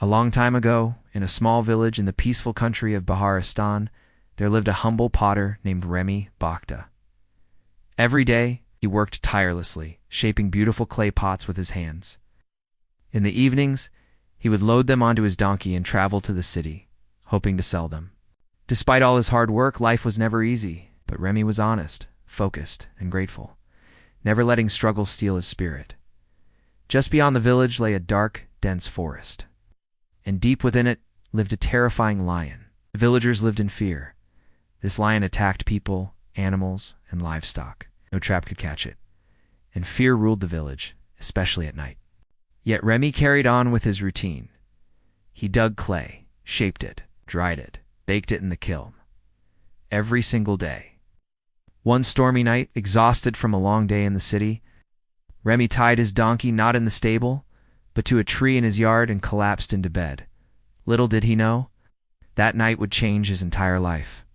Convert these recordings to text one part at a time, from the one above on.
A long time ago, in a small village in the peaceful country of Baharistan, there lived a humble potter named Remy Bakhta. Every day, he worked tirelessly, shaping beautiful clay pots with his hands. In the evenings, he would load them onto his donkey and travel to the city, hoping to sell them. Despite all his hard work, life was never easy, but Remy was honest, focused, and grateful, never letting struggle steal his spirit. Just beyond the village lay a dark, dense forest, and deep within it lived a terrifying lion. The villagers lived in fear. This lion attacked people, animals, and livestock. No trap could catch it, and fear ruled the village, especially at night. Yet Remy carried on with his routine. He dug clay, shaped it, dried it, baked it in the kiln. Every single day. One stormy night, exhausted from a long day in the city, Remy tied his donkey not in the stable, but to a tree in his yard and collapsed into bed. Little did he know, that night would change his entire life.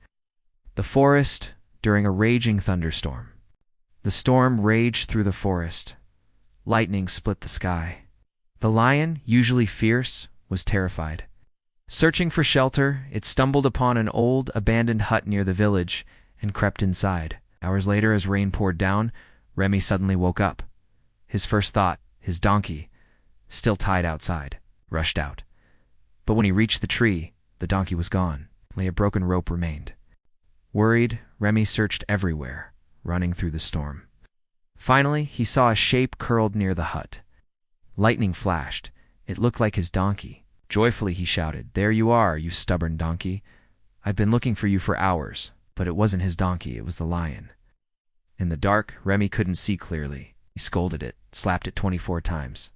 The forest, during a raging thunderstorm. The storm raged through the forest. Lightning split the sky. The lion, usually fierce, was terrified. Searching for shelter, it stumbled upon an old, abandoned hut near the village and crept inside. Hours later, as rain poured down, Remy suddenly woke up. His first thought, his donkey, still tied outside, rushed out. But when he reached the tree, the donkey was gone. Only a broken rope remained. Worried, Remy searched everywhere, running through the storm. Finally, he saw a shape curled near the hut. Lightning flashed. It looked like his donkey. Joyfully he shouted, "There you are, you stubborn donkey. I've been looking for you for hours." But it wasn't his donkey, it was the lion. In the dark, Remy couldn't see clearly. He scolded it, slapped it 24 times,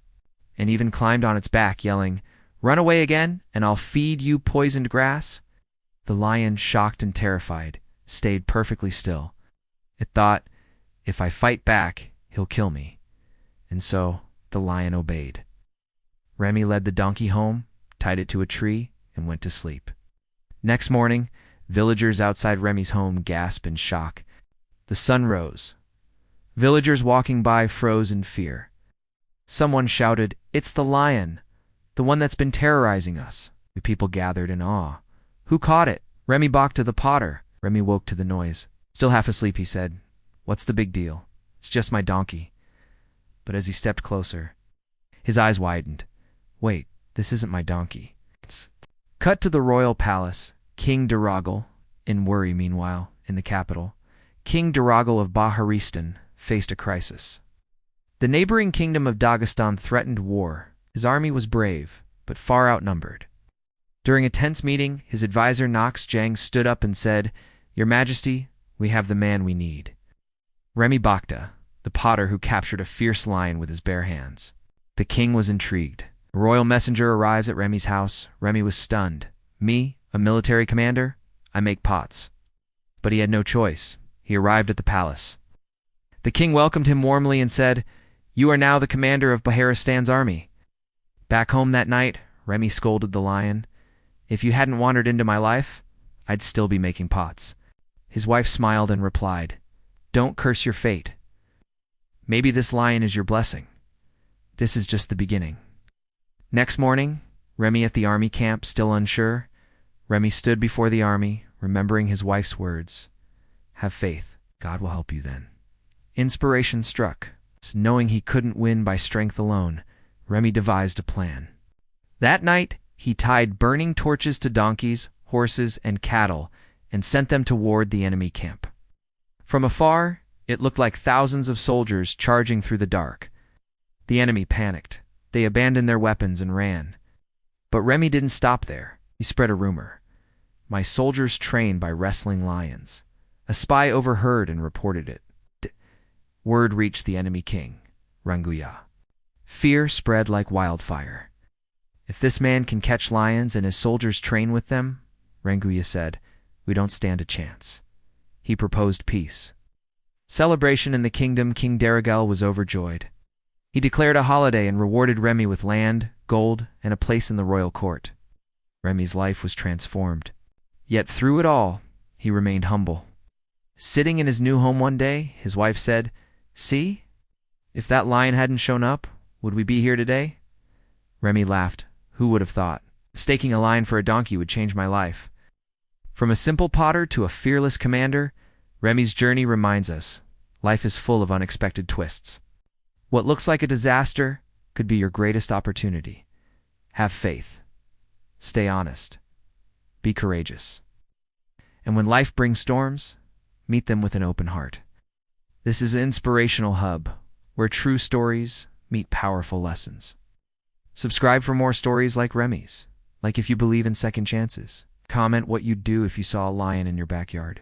and even climbed on its back, yelling, "Run away again, and I'll feed you poisoned grass." The lion, shocked and terrified, stayed perfectly still. It thought, if I fight back, he'll kill me. And so, the lion obeyed. Remy led the donkey home, tied it to a tree, and went to sleep. Next morning, villagers outside Remy's home gasped in shock. The sun rose. Villagers walking by froze in fear. Someone shouted, "It's the lion, the one that's been terrorizing us." The people gathered in awe. "Who caught it?" "Remy Bakhta the potter." Remy woke to the noise. Still half asleep, he said, "What's the big deal? It's just my donkey." But as he stepped closer, his eyes widened. "Wait, this isn't my donkey." Cut to the royal palace. King Duragal, in worry meanwhile, in the capital. King Duragal of Baharistan faced a crisis. The neighboring kingdom of Dagestan threatened war. His army was brave, but far outnumbered. During a tense meeting, his advisor Knox Jang stood up and said, "Your Majesty, we have the man we need. Remy Bakhta, the potter who captured a fierce lion with his bare hands." The king was intrigued. A royal messenger arrives at Remy's house. Remy was stunned. "Me, a military commander? I make pots." But he had no choice. He arrived at the palace. The king welcomed him warmly and said, "You are now the commander of Baharistan's army." Back home that night, Remy scolded the lion. "If you hadn't wandered into my life, I'd still be making pots." His wife smiled and replied, "Don't curse your fate. Maybe this lion is your blessing. This is just the beginning." Next morning, Remy at the army camp, still unsure. Remy stood before the army, remembering his wife's words. "Have faith. God will help you then." Inspiration struck. Knowing he couldn't win by strength alone, Remy devised a plan. That night, he tied burning torches to donkeys, horses, and cattle and sent them toward the enemy camp. From afar, it looked like thousands of soldiers charging through the dark. The enemy panicked. They abandoned their weapons and ran. But Remy didn't stop there. He spread a rumor. "My soldiers train by wrestling lions." A spy overheard and reported it. Word reached the enemy king, Ranguya. Fear spread like wildfire. "If this man can catch lions and his soldiers train with them," Ranguya said, "we don't stand a chance." He proposed peace. Celebration in the kingdom. King Daragal was overjoyed. He declared a holiday and rewarded Remy with land, gold, and a place in the royal court. Remy's life was transformed. Yet through it all, he remained humble. Sitting in his new home one day, his wife said, "See, if that lion hadn't shown up, would we be here today?" Remy laughed. Who would have thought? Staking a lion for a donkey would change my life. From a simple potter to a fearless commander, Remy's journey reminds us life is full of unexpected twists. What looks like a disaster could be your greatest opportunity. Have faith. Stay honest. Be courageous. And when life brings storms, meet them with an open heart. This is Inspirational Hub, where true stories meet powerful lessons. Subscribe for more stories like Remy's. Like if you believe in second chances. Comment what you'd do if you saw a lion in your backyard.